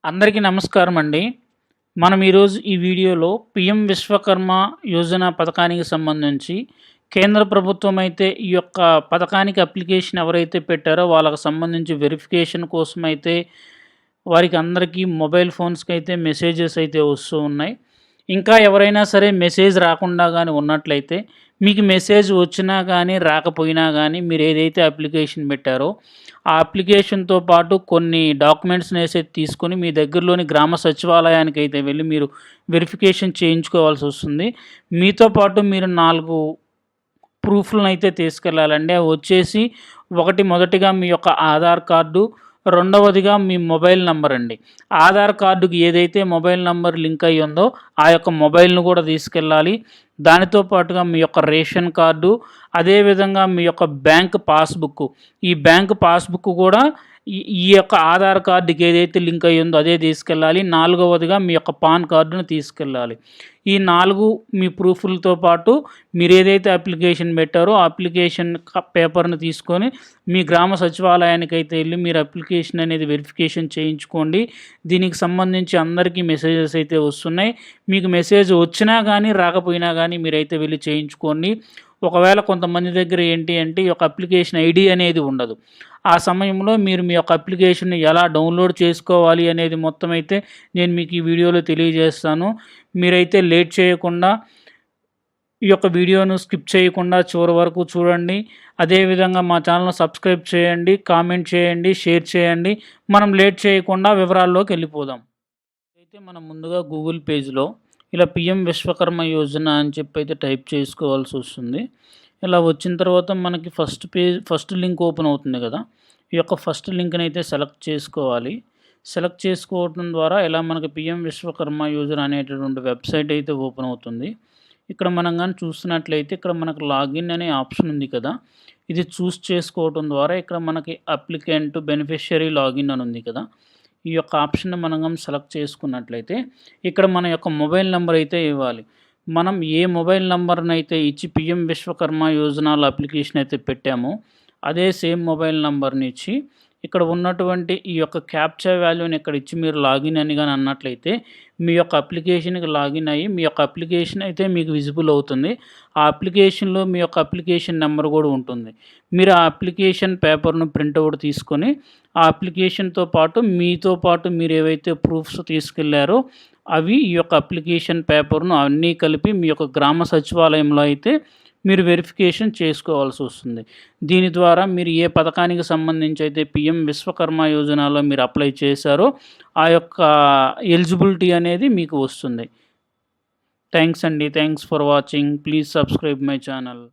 అందరికీ నమస్కారం అండి. మనం ఈరోజు ఈ వీడియోలో పీఎం విశ్వకర్మ యోజన పథకానికి సంబంధించి కేంద్ర ప్రభుత్వం అయితే ఈ యొక్క పథకానికి అప్లికేషన్ ఎవరైతే పెట్టారో వాళ్ళకి సంబంధించి వెరిఫికేషన్ కోసమైతే వారికి అందరికీ మొబైల్ ఫోన్స్‌కి అయితే మెసేజెస్ అయితే వస్తూ ఉన్నాయి. ఇంకా ఎవరైనా సరే మెసేజ్ రాకుండా గాని ఉన్నట్లయితే మీకు మెసేజ్ వచ్చినా గానీ, రాకపోయినా గానీ మీరు ఏదైతే అప్లికేషన్ పెట్టారో ఆ అప్లికేషన్‌తో పాటు కొన్ని డాక్యుమెంట్స్‌నేసి తీసుకొని మీ దగ్గరలోని గ్రామ సచివాలయానికైతే వెళ్లి మీరు వెరిఫికేషన్ చేయించుకోవాల్సొస్తుంది. మీతో పాటు మీరు 4 ప్రూఫ్‌లనైతే తీసుకెళ్ళాలండి. అవి వచ్చేసి మొదటిగా మీ యొక్క ఆధార్ కార్డు, రెండవదిగా మీ మొబైల్ నంబర్ అండి. ఆధార్ కార్డుకి ఏదైతే మొబైల్ నంబర్ లింక్ అయ్యి ఉందో ఆ యొక్క మొబైల్‌ను కూడా తీసుకెళ్ళాలి. దానితో పాటుగా మీ యొక్క రేషన్ కార్డు, అదేవిధంగా మీ యొక్క బ్యాంక్ పాస్‌బుక్కు. ఈ బ్యాంక్ పాస్‌బుక్ కూడా ఈ ఈ యొక్క ఆధార్ కార్డుకి ఏదైతే లింక్ అయ్యి ఉందో అదే తీసుకెళ్ళాలి. నాలుగవదిగా మీ యొక్క పాన్ కార్డును తీసుకెళ్ళాలి. ఈ 4 మీ ప్రూఫ్‌లతో పాటు మీరేదైతే అప్లికేషన్ పెట్టారో ఆ అప్లికేషన్ పేపర్‌ని తీసుకొని మీ గ్రామ సచివాలయానికైతే ఎళ్లి మీరు అప్లికేషన్ అనేది వెరిఫికేషన్ చేయించుకోండి. దీనికి సంబంధించి అందరికీ మెసేజెస్ అయితే వస్తున్నాయి. మీకు మెసేజ్ వచ్చినా గానీ, రాకపోయినా గానీ మీరైతే వెళ్లి చేయించుకోండి. ఒకవేళ కొంతమంది దగ్గర ఏంటి అంటే ఈ యొక్క అప్లికేషన్ ఐడీ అనేది ఉండదు. ఆ సమయంలో మీరు మీ యొక్క అప్లికేషన్‌ని ఎలా డౌన్‌లోడ్ చేసుకోవాలి అనేది మొత్తం అయితే నేను మీకు ఈ వీడియోలో తెలియజేస్తాను. మీరైతే లేట్ చేయకుండా ఈ యొక్క వీడియోను స్కిప్ చేయకుండా చివరి వరకు చూడండి. అదేవిధంగా మా ఛానల్‌ని సబ్స్క్రైబ్ చేయండి, కామెంట్ చేయండి, షేర్ చేయండి. మనం లేట్ చేయకుండా వివరాల్లోకి వెళ్ళిపోదాం. అయితే మనం ముందుగా గూగుల్ పేజ్‌లో ఇలా పీఎం విశ్వకర్మ యోజన అని చెప్పి అయితే టైప్ చేసుకోవాల్సి వస్తుంది. ఇలా వచ్చిన తర్వాత మనకి ఫస్ట్ లింక్ ఓపెన్ అవుతుంది కదా! ఈ యొక్క ఫస్ట్ లింక్‌ని అయితే సెలెక్ట్ చేసుకోవాలి. సెలెక్ట్ చేసుకోవడం ద్వారా ఇలా మనకి పీఎం విశ్వకర్మ యోజన అనేటటువంటి వెబ్సైట్ అయితే ఓపెన్ అవుతుంది. ఇక్కడ మనం గాని చూస్తున్నట్లయితే ఇక్కడ మనకు లాగిన్ అనే ఆప్షన్ ఉంది కదా! ఇది చేసుకోవడం ద్వారా ఇక్కడ మనకి అప్లికెంట్ బెనిఫిషియరీ లాగిన్ అని ఉంది కదా! ఈ యొక్క ఆప్షన్‌ని మనం గనుక సెలెక్ట్ చేసుకున్నట్లయితే ఇక్కడ మన యొక్క మొబైల్ నంబర్ అయితే ఇవ్వాలి. మనం ఏ మొబైల్ నంబర్‌నైతే ఇచ్చి పీఎం విశ్వకర్మ యోజనలో అప్లికేషన్ అయితే పెట్టామో అదే సేమ్ మొబైల్ నంబర్‌ని ఇచ్చి ఇక్కడ ఉన్నటువంటి ఈ యొక్క క్యాప్చా వాల్యూని ఇక్కడ ఇచ్చి మీరు లాగిన్ అని గాని అన్నట్లయితే మీ యొక్క అప్లికేషన్‌కి లాగిన్ అయ్యి మీ యొక్క అప్లికేషన్ అయితే మీకు విజిబుల్ అవుతుంది. ఆ అప్లికేషన్‌లో మీ యొక్క అప్లికేషన్ నంబర్ కూడా ఉంటుంది. మీరు ఆ అప్లికేషన్ పేపర్‌ను ప్రింట్ ఔట్ తీసుకొని ఆ అప్లికేషన్‌తో పాటు మీతో పాటు మీరు ఏవైతే ప్రూఫ్స్ తీసుకెళ్లారో అవి ఈ యొక్క అప్లికేషన్ పేపర్‌ను అన్నీ కలిపి మీ యొక్క గ్రామ సచివాలయంలో అయితే మీరు వెరిఫికేషన్ చేసుకోవాల్సొస్తుంది. దీని ద్వారా మీరు ఏ పథకానికి సంబంధించి అయితే పీఎం విశ్వకర్మ యోజనలో మీరు అప్లై చేశారో ఆ యొక్క ఎలిజిబిలిటీ అనేది మీకు వస్తుంది. థాంక్స్ అండి. Thanks for watching. Please subscribe my channel.